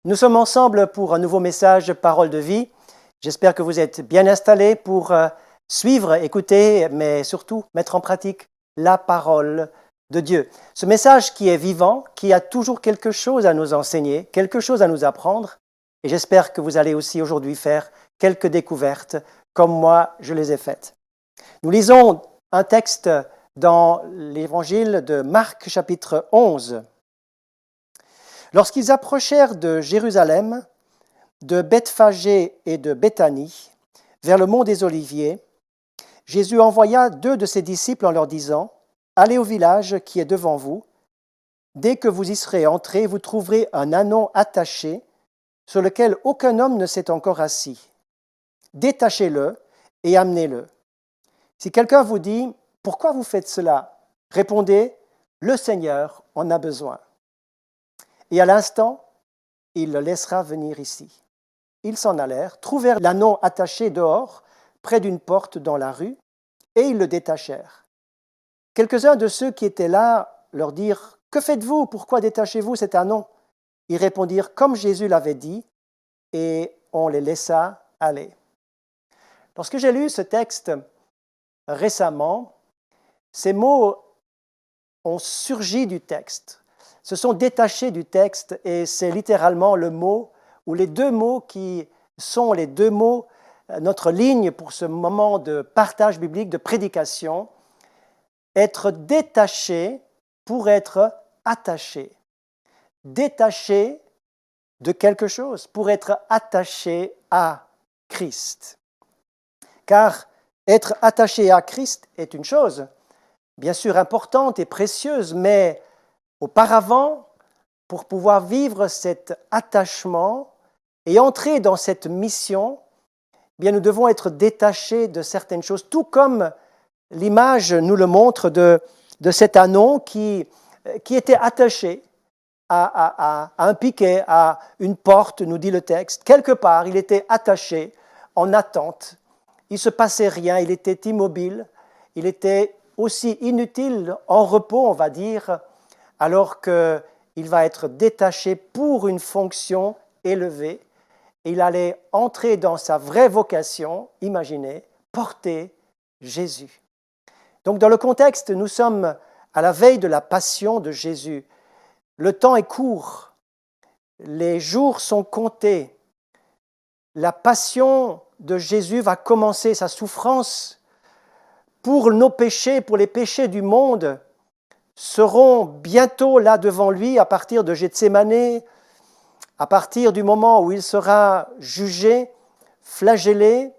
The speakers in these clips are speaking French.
Nous sommes ensemble pour un nouveau message Parole de vie. J'espère que vous êtes bien installés pour suivre, écouter, mais surtout mettre en pratique la parole de Dieu. Ce message qui est vivant, qui a toujours quelque chose à nous enseigner, quelque chose à nous apprendre. Et j'espère que vous allez aussi aujourd'hui faire quelques découvertes comme moi je les ai faites. Nous lisons un texte dans l'évangile de Marc chapitre 11. Lorsqu'ils approchèrent de Jérusalem, de Bethphagée et de Béthanie, vers le mont des Oliviers, Jésus envoya 2 de ses disciples en leur disant : « Allez au village qui est devant vous. Dès que vous y serez entrés, vous trouverez un ânon attaché sur lequel aucun homme ne s'est encore assis. Détachez-le et amenez-le. Si quelqu'un vous dit : « Pourquoi vous faites cela ? » Répondez : « Le Seigneur en a besoin. » Et à l'instant, il le laissera venir ici. Ils s'en allèrent, trouvèrent l'ânon attaché dehors, près d'une porte dans la rue, et ils le détachèrent. Quelques-uns de ceux qui étaient là leur dirent : « Que faites-vous ? Pourquoi détachez-vous cet ânon ?» Ils répondirent comme Jésus l'avait dit, et on les laissa aller. Lorsque j'ai lu ce texte récemment, ces mots ont surgi du texte, se sont détachés du texte, et c'est littéralement le mot, ou les deux mots qui sont les deux mots, notre ligne pour ce moment de partage biblique, de prédication. Être détaché pour être attaché. Détaché de quelque chose pour être attaché à Christ. Car être attaché à Christ est une chose, bien sûr importante et précieuse, mais auparavant, pour pouvoir vivre cet attachement et entrer dans cette mission, bien nous devons être détachés de certaines choses, tout comme l'image nous le montre de cet ânon qui était attaché à un piquet, à une porte, nous dit le texte. Quelque part, il était attaché en attente. Il ne se passait rien, il était immobile, il était aussi inutile, en repos, on va dire, alors qu'il va être détaché pour une fonction élevée. Il allait entrer dans sa vraie vocation, imaginez, porter Jésus. Donc dans le contexte, nous sommes à la veille de la passion de Jésus. Le temps est court, les jours sont comptés. La passion de Jésus va commencer, sa souffrance pour nos péchés, pour les péchés du monde, seront bientôt là devant lui à partir de Gethsémanée, à partir du moment où il sera jugé, flagellé,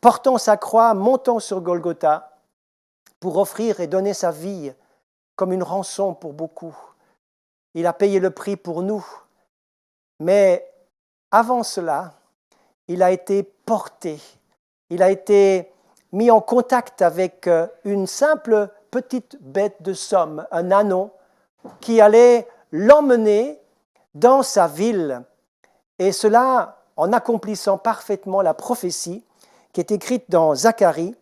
portant sa croix, montant sur Golgotha pour offrir et donner sa vie comme une rançon pour beaucoup. Il a payé le prix pour nous. Mais avant cela, il a été porté, il a été mis en contact avec une simple petite bête de somme, un ânon, qui allait l'emmener dans sa ville, et cela en accomplissant parfaitement la prophétie qui est écrite dans Zacharie,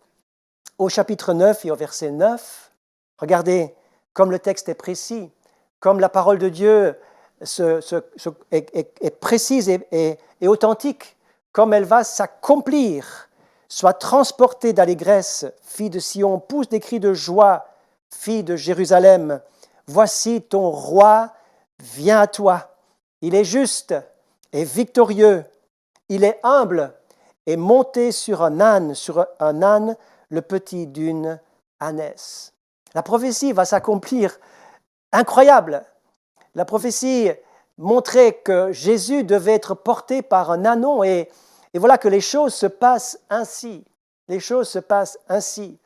au chapitre 9 et au verset 9. Regardez comme le texte est précis, comme la parole de Dieu est précise et authentique, comme elle va s'accomplir. Sois transportée d'allégresse, fille de Sion, pousse des cris de joie, fille de Jérusalem. Voici ton roi vient à toi. Il est juste et victorieux. Il est humble et monté sur un âne, le petit d'une ânesse. La prophétie va s'accomplir. Incroyable. La prophétie montrait que Jésus devait être porté par un ânon et voilà que les choses se passent ainsi. Les choses se passent ainsi.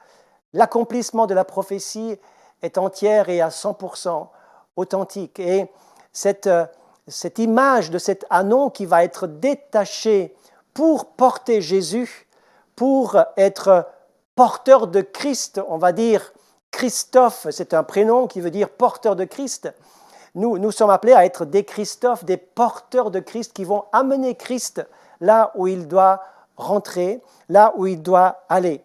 L'accomplissement de la prophétie est entière et à 100% authentique. Et cette image de cet ânon qui va être détaché pour porter Jésus, pour être porteur de Christ, on va dire Christophe, c'est un prénom qui veut dire porteur de Christ. Nous sommes appelés à être des Christophes, des porteurs de Christ qui vont amener Christ là où il doit rentrer, là où il doit aller.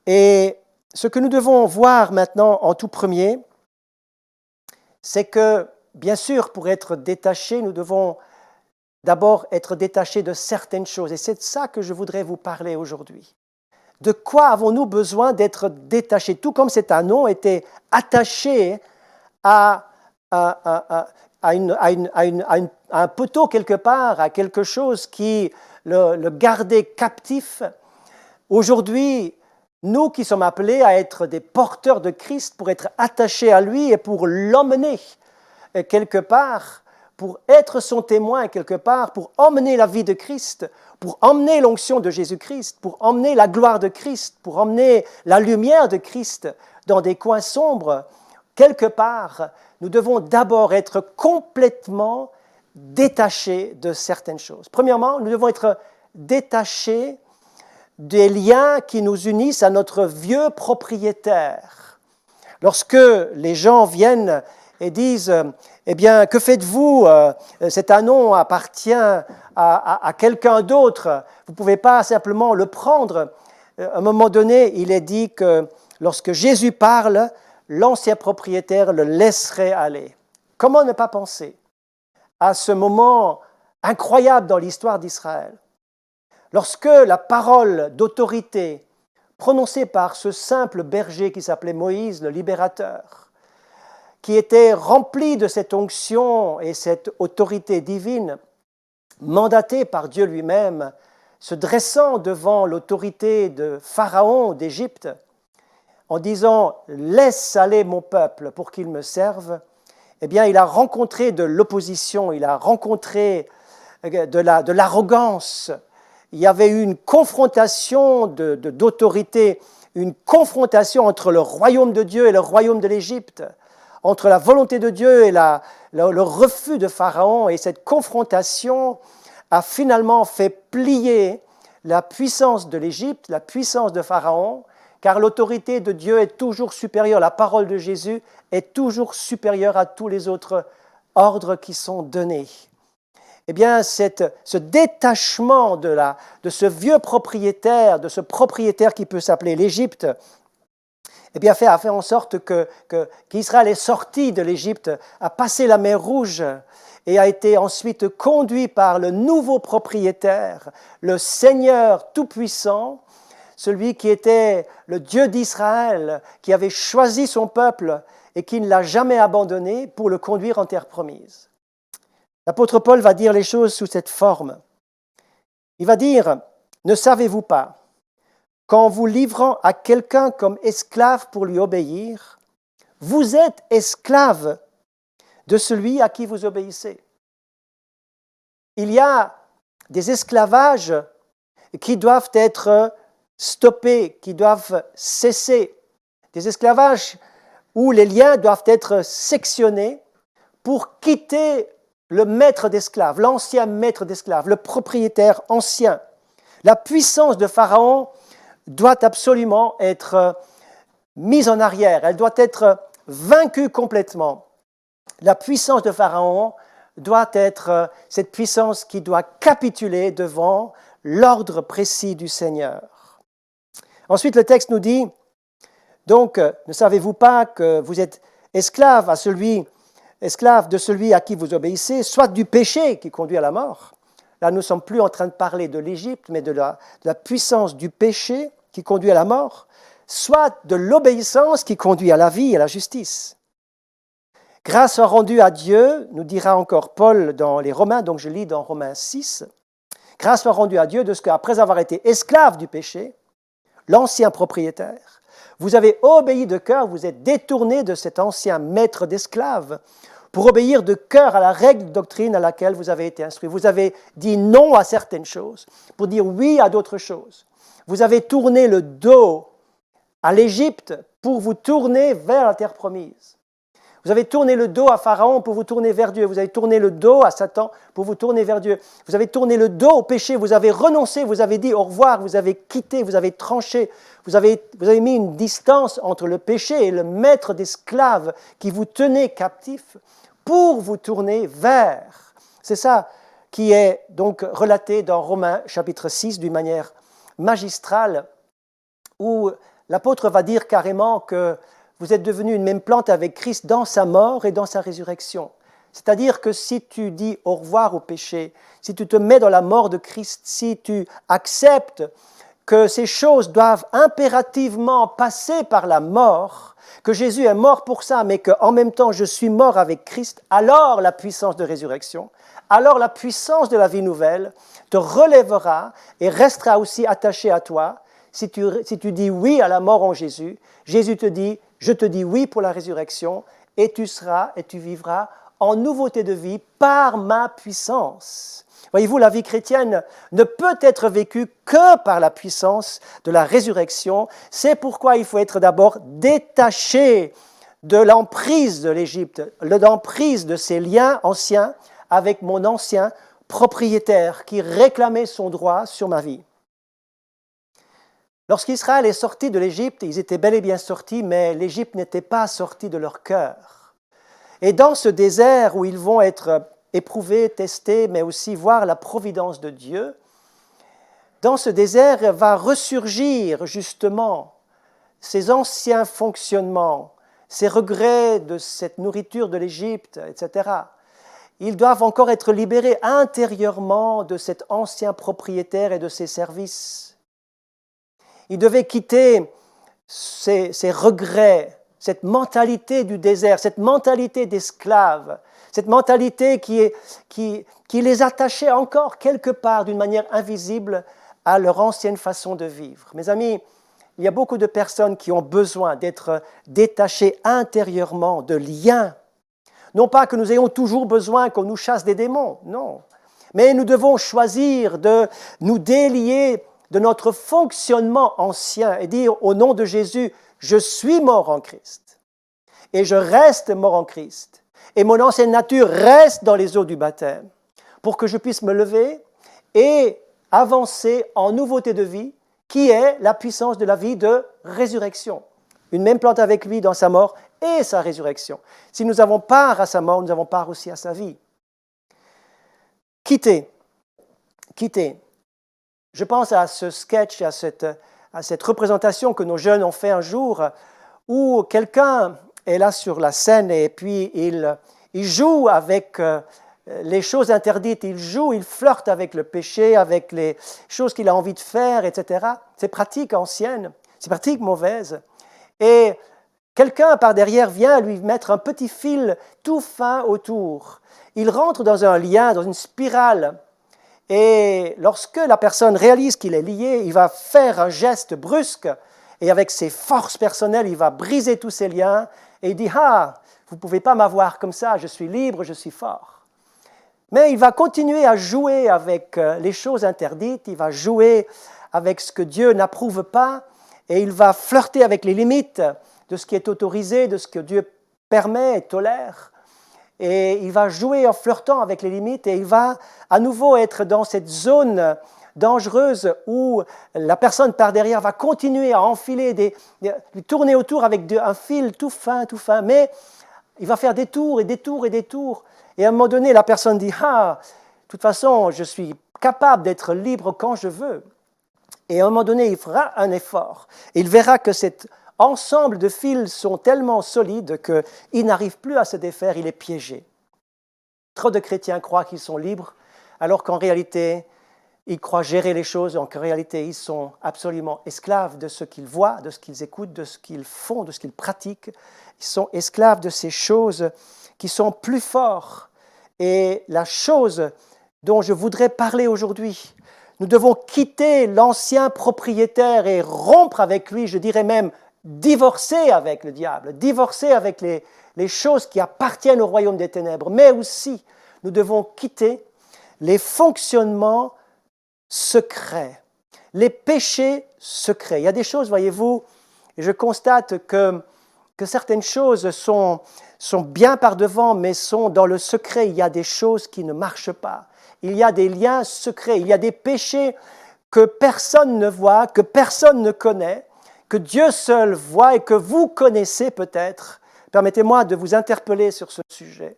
Et ce que nous devons voir maintenant en tout premier, c'est que bien sûr, pour être détachés, nous devons d'abord être détachés de certaines choses. Et c'est de ça que je voudrais vous parler aujourd'hui. De quoi avons-nous besoin d'être détachés? Tout comme cet anneau était attaché à un poteau quelque part, à quelque chose qui le gardait captif. Aujourd'hui, nous qui sommes appelés à être des porteurs de Christ pour être attachés à lui et pour l'emmener quelque part, pour être son témoin quelque part, pour emmener la vie de Christ, pour emmener l'onction de Jésus-Christ, pour emmener la gloire de Christ, pour emmener la lumière de Christ dans des coins sombres, quelque part, nous devons d'abord être complètement détachés de certaines choses. Premièrement, nous devons être détachés des liens qui nous unissent à notre vieux propriétaire. Lorsque les gens viennent et disent « Eh bien, que faites-vous? Cet anneau appartient à quelqu'un d'autre. Vous ne pouvez pas simplement le prendre. » À un moment donné, il est dit que lorsque Jésus parle, l'ancien propriétaire le laisserait aller. Comment ne pas penser à ce moment incroyable dans l'histoire d'Israël? Lorsque la parole d'autorité prononcée par ce simple berger qui s'appelait Moïse, le libérateur, qui était rempli de cette onction et cette autorité divine, mandaté par Dieu lui-même, se dressant devant l'autorité de Pharaon d'Égypte, en disant « Laisse aller mon peuple pour qu'il me serve », eh bien, il a rencontré de l'opposition, il a rencontré de l'arrogance. Il y avait eu une confrontation d'autorité, une confrontation entre le royaume de Dieu et le royaume de l'Égypte, entre la volonté de Dieu et le refus de Pharaon. Et cette confrontation a finalement fait plier la puissance de l'Égypte, la puissance de Pharaon, car l'autorité de Dieu est toujours supérieure, la parole de Jésus est toujours supérieure à tous les autres ordres qui sont donnés. Eh bien, ce détachement de ce vieux propriétaire, de ce propriétaire qui peut s'appeler l'Égypte, eh bien, a fait en sorte qu'Israël est sorti de l'Égypte, a passé la mer Rouge et a été ensuite conduit par le nouveau propriétaire, le Seigneur Tout-Puissant, celui qui était le Dieu d'Israël, qui avait choisi son peuple et qui ne l'a jamais abandonné pour le conduire en terre promise. L'apôtre Paul va dire les choses sous cette forme. Il va dire, « Ne savez-vous pas qu'en vous livrant à quelqu'un comme esclave pour lui obéir, vous êtes esclave de celui à qui vous obéissez. » Il y a des esclavages qui doivent être stoppés, qui doivent cesser, des esclavages où les liens doivent être sectionnés pour quitter le maître d'esclaves, l'ancien maître d'esclaves, le propriétaire ancien. La puissance de Pharaon doit absolument être mise en arrière, elle doit être vaincue complètement. La puissance de Pharaon doit être cette puissance qui doit capituler devant l'ordre précis du Seigneur. Ensuite, le texte nous dit, donc, ne savez-vous pas que vous êtes esclave de celui à qui vous obéissez, soit du péché qui conduit à la mort. Là, nous ne sommes plus en train de parler de l'Égypte, mais de la puissance du péché qui conduit à la mort, soit de l'obéissance qui conduit à la vie et à la justice. Grâce soit rendue à Dieu, nous dira encore Paul dans les Romains, donc je lis dans Romains 6, grâce soit rendue à Dieu de ce qu'après avoir été esclave du péché, l'ancien propriétaire, vous avez obéi de cœur, vous êtes détourné de cet ancien maître d'esclaves pour obéir de cœur à la règle de doctrine à laquelle vous avez été instruit. Vous avez dit non à certaines choses pour dire oui à d'autres choses. Vous avez tourné le dos à l'Égypte pour vous tourner vers la terre promise. Vous avez tourné le dos à Pharaon pour vous tourner vers Dieu. Vous avez tourné le dos à Satan pour vous tourner vers Dieu. Vous avez tourné le dos au péché. Vous avez renoncé, vous avez dit au revoir, vous avez quitté, vous avez tranché. Vous avez mis une distance entre le péché et le maître d'esclaves qui vous tenait captif pour vous tourner vers. C'est ça qui est donc relaté dans Romains chapitre 6 d'une manière magistrale où l'apôtre va dire carrément que vous êtes devenus une même plante avec Christ dans sa mort et dans sa résurrection. C'est-à-dire que si tu dis au revoir au péché, si tu te mets dans la mort de Christ, si tu acceptes que ces choses doivent impérativement passer par la mort, que Jésus est mort pour ça, mais qu'en même temps je suis mort avec Christ, alors la puissance de résurrection, alors la puissance de la vie nouvelle te relèvera et restera aussi attachée à toi. Si tu dis oui à la mort en Jésus, Jésus te dit, je te dis oui pour la résurrection, et tu seras et tu vivras en nouveauté de vie par ma puissance. Voyez-vous, la vie chrétienne ne peut être vécue que par la puissance de la résurrection. C'est pourquoi il faut être d'abord détaché de l'emprise de l'Égypte, de l'emprise de ces liens anciens avec mon ancien propriétaire qui réclamait son droit sur ma vie. Lorsqu'Israël est sorti de l'Égypte, ils étaient bel et bien sortis, mais l'Égypte n'était pas sortie de leur cœur. Et dans ce désert où ils vont être éprouvés, testés, mais aussi voir la providence de Dieu, dans ce désert va ressurgir justement ces anciens fonctionnements, ces regrets de cette nourriture de l'Égypte, etc. Ils doivent encore être libérés intérieurement de cet ancien propriétaire et de ses services. Ils devaient quitter ces regrets, cette mentalité du désert, cette mentalité d'esclave, cette mentalité qui les attachait encore quelque part d'une manière invisible à leur ancienne façon de vivre. Mes amis, il y a beaucoup de personnes qui ont besoin d'être détachées intérieurement de liens. Non pas que nous ayons toujours besoin qu'on nous chasse des démons, non. Mais nous devons choisir de nous délier de notre fonctionnement ancien et dire au nom de Jésus, je suis mort en Christ et je reste mort en Christ et mon ancienne nature reste dans les eaux du baptême pour que je puisse me lever et avancer en nouveauté de vie qui est la puissance de la vie de résurrection. Une même plante avec lui dans sa mort et sa résurrection. Si nous avons part à sa mort, nous avons part aussi à sa vie. Quitter. Je pense à ce sketch, à cette représentation que nos jeunes ont fait un jour, où quelqu'un est là sur la scène et puis il joue avec les choses interdites, il flirte avec le péché, avec les choses qu'il a envie de faire, etc. C'est pratique ancienne, c'est pratique mauvaise. Et quelqu'un par derrière vient lui mettre un petit fil tout fin autour. Il rentre dans un lien, dans une spirale. Et lorsque la personne réalise qu'il est lié, il va faire un geste brusque et avec ses forces personnelles, il va briser tous ces liens et il dit « Ah, vous ne pouvez pas m'avoir comme ça, je suis libre, je suis fort. » Mais il va continuer à jouer avec les choses interdites, il va jouer avec ce que Dieu n'approuve pas et il va flirter avec les limites de ce qui est autorisé, de ce que Dieu permet et tolère. Et il va jouer en flirtant avec les limites et il va à nouveau être dans cette zone dangereuse où la personne par derrière va continuer à enfiler, tourner autour avec un fil tout fin, mais il va faire des tours et des tours et des tours. Et à un moment donné, la personne dit « Ah, de toute façon, je suis capable d'être libre quand je veux. » Et à un moment donné, il fera un effort. Et il verra que cet ensemble de fils sont tellement solides qu'il n'arrive plus à se défaire, il est piégé. Trop de chrétiens croient qu'ils sont libres, alors qu'en réalité, ils croient gérer les choses, en réalité, ils sont absolument esclaves de ce qu'ils voient, de ce qu'ils écoutent, de ce qu'ils font, de ce qu'ils pratiquent. Ils sont esclaves de ces choses qui sont plus fortes. Et la chose dont je voudrais parler aujourd'hui, nous devons quitter l'ancien propriétaire et rompre avec lui, je dirais même divorcer avec le diable, divorcer avec les choses qui appartiennent au royaume des ténèbres, mais aussi nous devons quitter les fonctionnements secrets, les péchés secrets. Il y a des choses, voyez-vous, et je constate que certaines choses sont bien par devant, mais sont dans le secret. Il y a des choses qui ne marchent pas. Il y a des liens secrets, il y a des péchés que personne ne voit, que personne ne connaît, que Dieu seul voit et que vous connaissez peut-être. Permettez-moi de vous interpeller sur ce sujet.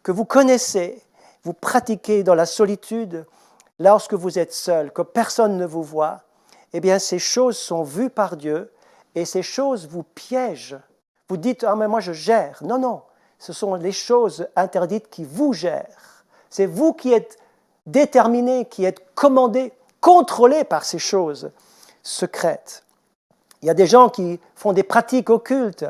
Que vous connaissez, vous pratiquez dans la solitude, lorsque vous êtes seul, que personne ne vous voit, eh bien ces choses sont vues par Dieu et ces choses vous piègent. Vous dites « Ah mais moi je gère ». Non, Ce sont les choses interdites qui vous gèrent. C'est vous qui êtes déterminé, qui êtes commandé, contrôlé par ces choses secrètes. Il y a des gens qui font des pratiques occultes,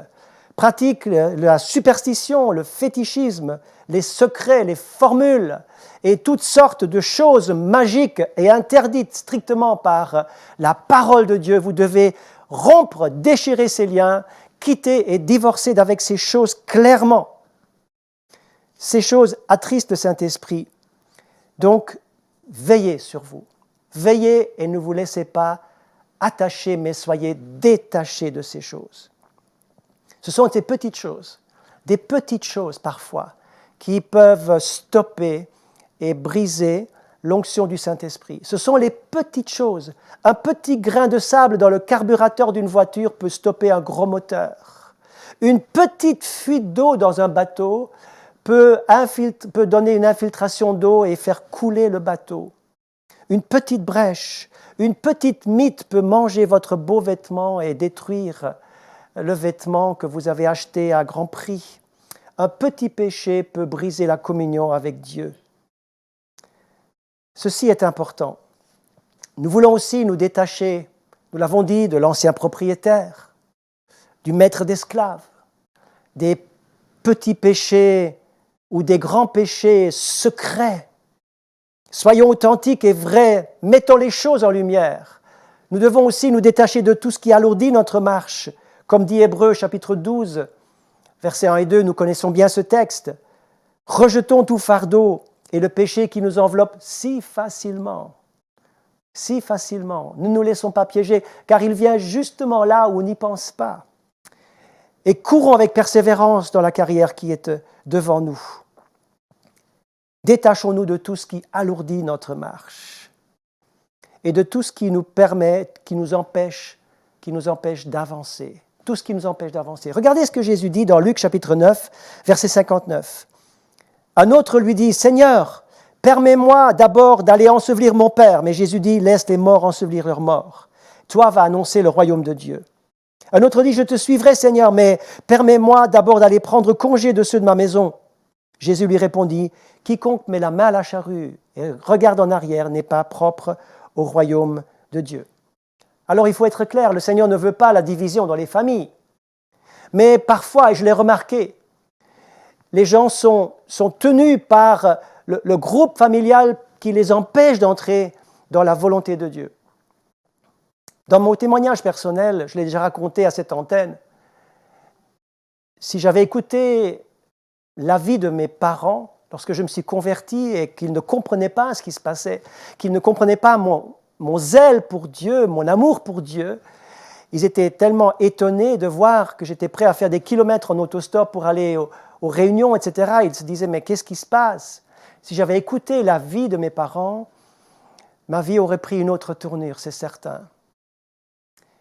pratiquent la superstition, le fétichisme, les secrets, les formules et toutes sortes de choses magiques et interdites strictement par la parole de Dieu. Vous devez rompre, déchirer ces liens, quitter et divorcer d'avec ces choses clairement. Ces choses attristent le Saint-Esprit. Donc, veillez sur vous. Veillez et ne vous laissez pas attacher, mais soyez détachés de ces choses. Ce sont des petites choses parfois, qui peuvent stopper et briser l'onction du Saint-Esprit. Ce sont les petites choses. Un petit grain de sable dans le carburateur d'une voiture peut stopper un gros moteur. Une petite fuite d'eau dans un bateau peut donner une infiltration d'eau et faire couler le bateau. Une petite brèche, une petite mite peut manger votre beau vêtement et détruire le vêtement que vous avez acheté à grand prix. Un petit péché peut briser la communion avec Dieu. Ceci est important. Nous voulons aussi nous détacher, nous l'avons dit, de l'ancien propriétaire, du maître d'esclaves, des petits péchés ou des grands péchés secrets. Soyons authentiques et vrais, mettons les choses en lumière. Nous devons aussi nous détacher de tout ce qui alourdit notre marche. Comme dit Hébreux chapitre 12, versets 1 et 2, nous connaissons bien ce texte. Rejetons tout fardeau et le péché qui nous enveloppe si facilement. Si facilement. Ne nous laissons pas piéger, car il vient justement là où on n'y pense pas. Et courons avec persévérance dans la carrière qui est devant nous. Détachons-nous de tout ce qui alourdit notre marche et de tout ce qui nous permet, qui nous empêche d'avancer. Tout ce qui nous empêche d'avancer. Regardez ce que Jésus dit dans Luc chapitre 9, verset 59. Un autre lui dit, « Seigneur, permets-moi d'abord d'aller ensevelir mon Père. » Mais Jésus dit, « Laisse les morts ensevelir leurs morts. Toi, va annoncer le royaume de Dieu. » Un autre dit, « Je te suivrai, Seigneur, mais permets-moi d'abord d'aller prendre congé de ceux de ma maison. » Jésus lui répondit, « Quiconque met la main à la charrue et regarde en arrière n'est pas propre au royaume de Dieu. » Alors il faut être clair, le Seigneur ne veut pas la division dans les familles. Mais parfois, et je l'ai remarqué, les gens sont tenus par le groupe familial qui les empêche d'entrer dans la volonté de Dieu. Dans mon témoignage personnel, je l'ai déjà raconté à cette antenne, si j'avais écouté l'avis de mes parents lorsque je me suis converti et qu'ils ne comprenaient pas ce qui se passait, qu'ils ne comprenaient pas mon zèle pour Dieu, mon amour pour Dieu, ils étaient tellement étonnés de voir que j'étais prêt à faire des kilomètres en autostop pour aller aux réunions, etc. Ils se disaient, mais qu'est-ce qui se passe? Si j'avais écouté l'avis de mes parents, ma vie aurait pris une autre tournure, c'est certain.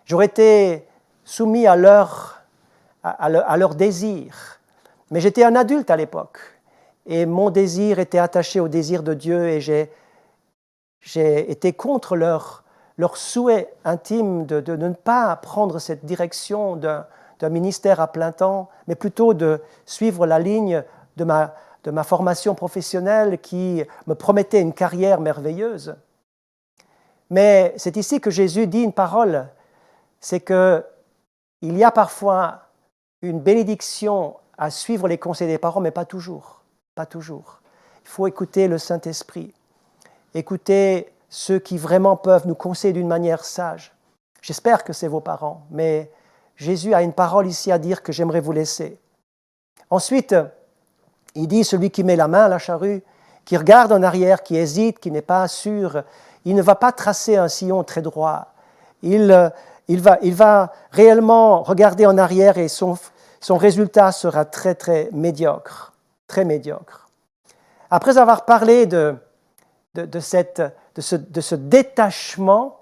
J'aurais été soumis à leur désir. Mais j'étais un adulte à l'époque et mon désir était attaché au désir de Dieu et j'ai été contre leur souhait intime de ne pas prendre cette direction d'un ministère à plein temps, mais plutôt de suivre la ligne de ma formation professionnelle qui me promettait une carrière merveilleuse. Mais c'est ici que Jésus dit une parole, c'est qu'il y a parfois une bénédiction à suivre les conseils des parents, mais pas toujours. Pas toujours. Il faut écouter le Saint-Esprit, écouter ceux qui vraiment peuvent nous conseiller d'une manière sage. J'espère que c'est vos parents, mais Jésus a une parole ici à dire que j'aimerais vous laisser. Ensuite, il dit, celui qui met la main à la charrue, qui regarde en arrière, qui hésite, qui n'est pas sûr, il ne va pas tracer un sillon très droit. Il va réellement regarder en arrière et son résultat sera très, très médiocre. Très médiocre. Après avoir parlé de ce détachement,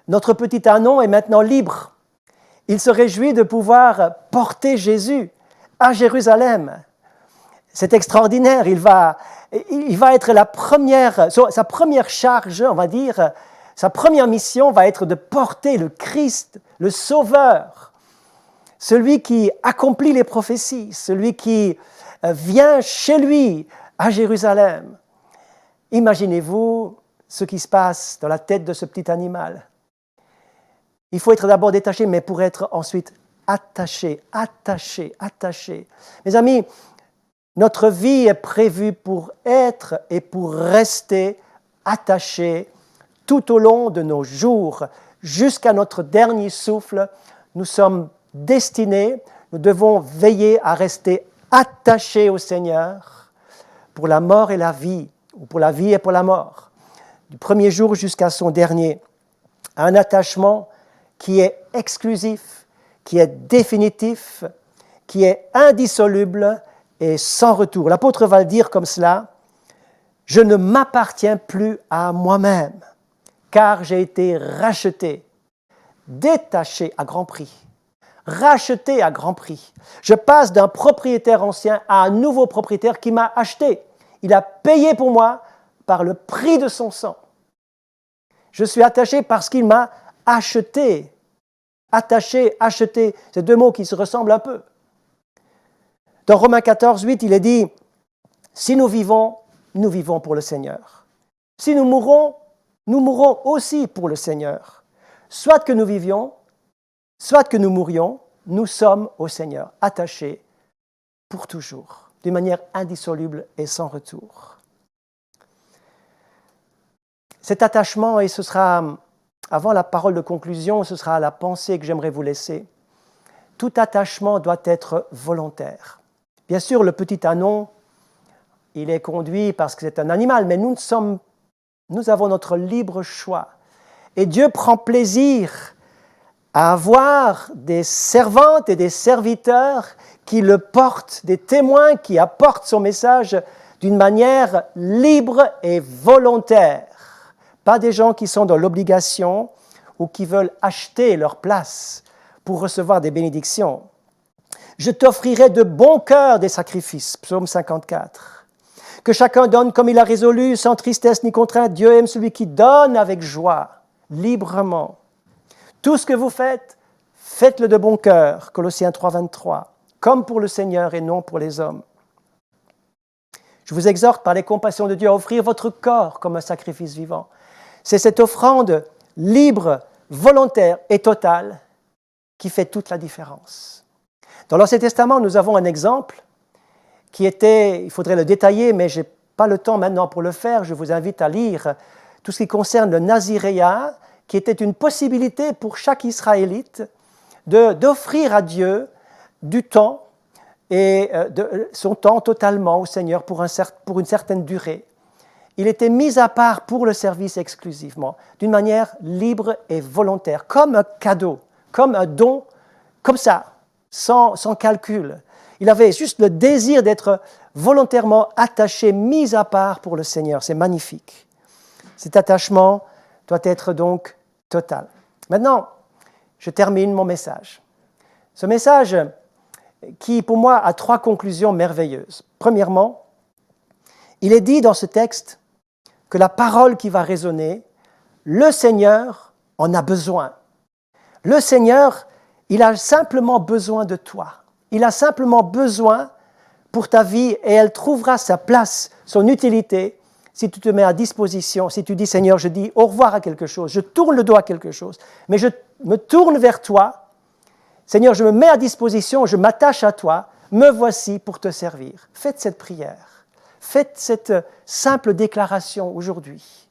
notre petit ânon est maintenant libre. Il se réjouit de pouvoir porter Jésus à Jérusalem. C'est extraordinaire. Il va être sa première charge, on va dire, sa première mission va être de porter le Christ, le Sauveur, celui qui accomplit les prophéties, celui qui vient chez lui à Jérusalem. Imaginez-vous ce qui se passe dans la tête de ce petit animal. Il faut être d'abord détaché, mais pour être ensuite attaché. Mes amis, notre vie est prévue pour être et pour rester attaché tout au long de nos jours, jusqu'à notre dernier souffle. Nous sommes destinés, nous devons veiller à rester attachés au Seigneur pour la mort et la vie, ou pour la vie et pour la mort, du premier jour jusqu'à son dernier. Un attachement qui est exclusif, qui est définitif, qui est indissoluble et sans retour. L'apôtre va le dire comme cela: « Je ne m'appartiens plus à moi-même, car j'ai été racheté, détaché à grand prix. » Racheté à grand prix. Je passe d'un propriétaire ancien à un nouveau propriétaire qui m'a acheté. Il a payé pour moi par le prix de son sang. Je suis attaché parce qu'il m'a acheté. Attaché, acheté, c'est deux mots qui se ressemblent un peu. Dans Romains 14, 8, il est dit: « Si nous vivons pour le Seigneur. Si nous mourrons aussi pour le Seigneur. Soit que nous vivions, soit que nous mourions, nous sommes au Seigneur, attachés pour toujours, d'une manière indissoluble et sans retour. » Cet attachement, et ce sera, avant la parole de conclusion, ce sera la pensée que j'aimerais vous laisser. Tout attachement doit être volontaire. Bien sûr, le petit ânon, il est conduit parce que c'est un animal, mais nous avons notre libre choix. Et Dieu prend plaisir à avoir des servantes et des serviteurs qui le portent, des témoins qui apportent son message d'une manière libre et volontaire. Pas des gens qui sont dans l'obligation ou qui veulent acheter leur place pour recevoir des bénédictions. « Je t'offrirai de bon cœur des sacrifices » Psaume 54. « Que chacun donne comme il a résolu, sans tristesse ni contrainte. Dieu aime celui qui donne avec joie, librement. » Tout ce que vous faites, faites-le de bon cœur, Colossiens 3, 23, comme pour le Seigneur et non pour les hommes. Je vous exhorte par les compassions de Dieu à offrir votre corps comme un sacrifice vivant. C'est cette offrande libre, volontaire et totale qui fait toute la différence. Dans l'Ancien Testament, nous avons un exemple qui était, il faudrait le détailler, mais je n'ai pas le temps maintenant pour le faire. Je vous invite à lire tout ce qui concerne le naziréat, qui était une possibilité pour chaque Israélite d'offrir à Dieu du temps, et son temps totalement au Seigneur pour une certaine durée. Il était mis à part pour le service exclusivement, d'une manière libre et volontaire, comme un cadeau, comme un don, comme ça, sans calcul. Il avait juste le désir d'être volontairement attaché, mis à part pour le Seigneur. C'est magnifique. Cet attachement doit être donc total. Maintenant, je termine mon message. Ce message qui, pour moi, a trois conclusions merveilleuses. Premièrement, il est dit dans ce texte que la parole qui va résonner, le Seigneur en a besoin. Le Seigneur, il a simplement besoin de toi. Il a simplement besoin pour ta vie et elle trouvera sa place, son utilité, si tu te mets à disposition, si tu dis, Seigneur, je dis au revoir à quelque chose, je tourne le dos à quelque chose, mais je me tourne vers toi. Seigneur, je me mets à disposition, je m'attache à toi, me voici pour te servir. Faites cette prière, faites cette simple déclaration aujourd'hui.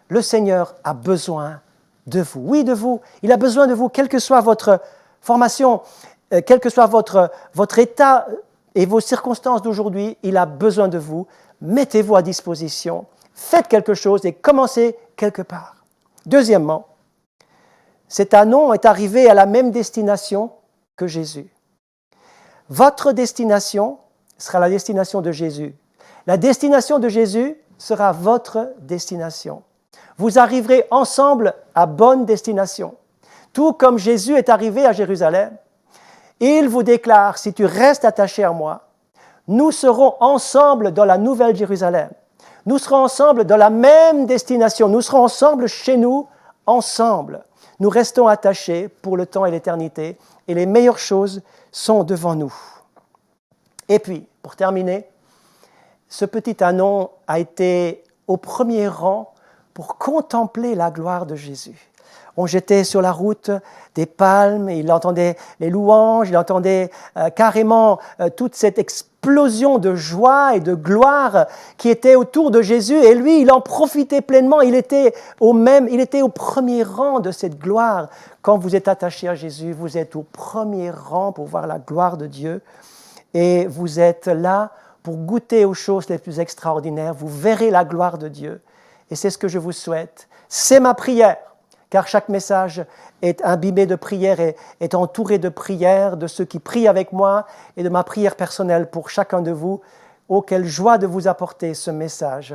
Le Seigneur a besoin de vous. Oui, de vous. Il a besoin de vous, quelle que soit votre formation, quel que soit votre état et vos circonstances d'aujourd'hui, il a besoin de vous. Mettez-vous à disposition, faites quelque chose et commencez quelque part. Deuxièmement, cet ânon est arrivé à la même destination que Jésus. Votre destination sera la destination de Jésus. La destination de Jésus sera votre destination. Vous arriverez ensemble à bonne destination. Tout comme Jésus est arrivé à Jérusalem, il vous déclare, si tu restes attaché à moi, nous serons ensemble dans la Nouvelle Jérusalem. Nous serons ensemble dans la même destination. Nous serons ensemble chez nous, ensemble. Nous restons attachés pour le temps et l'éternité et les meilleures choses sont devant nous. Et puis, pour terminer, ce petit ânon a été au premier rang pour contempler la gloire de Jésus. On jetait sur la route des palmes, il entendait les louanges, il entendait carrément toute cette explosion de joie et de gloire qui était autour de Jésus. Et lui, il en profitait pleinement. Il était au premier rang de cette gloire. Quand vous êtes attaché à Jésus, vous êtes au premier rang pour voir la gloire de Dieu. Et vous êtes là pour goûter aux choses les plus extraordinaires. Vous verrez la gloire de Dieu. Et c'est ce que je vous souhaite. C'est ma prière. Car chaque message est imbibé de prières et est entouré de prières de ceux qui prient avec moi et de ma prière personnelle pour chacun de vous. Oh, quelle joie de vous apporter ce message.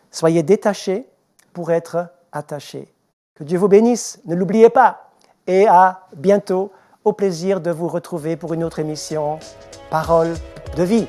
Soyez détachés pour être attachés. Que Dieu vous bénisse, ne l'oubliez pas. Et à bientôt, au plaisir de vous retrouver pour une autre émission, Parole de vie.